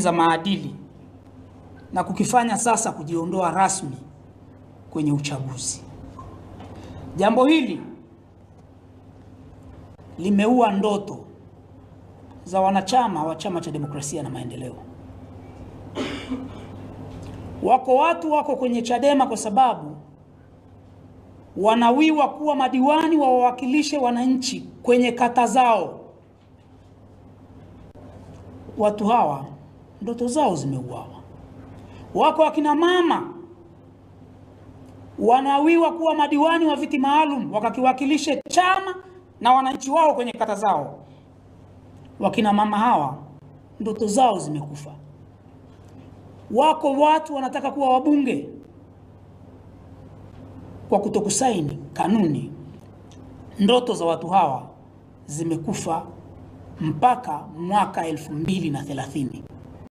za maadili na kukifanya sasa kujiondoa rasmi kwenye uchaguzi. Jambo hili limeua ndoto za wanachama wa Chama cha Demokrasia na Maendeleo. Watu kwenye Chadema kwa sababu wanawiwa kuwa madiwani wa wawakilishe wananchi kwenye kata zao. Watu hawa ndoto zao zimeuawa. Wako akina mama wanawiwa kuwa madiwani wa viti maalum wakakiwakilishe chama na wananchi wao kwenye kata zao. Wakina mama hawa ndoto zao zimekufa. Wako watu wanataka kuwa wabunge kwa kutokusaini kanuni. Ndoto za watu hawa zimekufa mpaka mwaka 2030.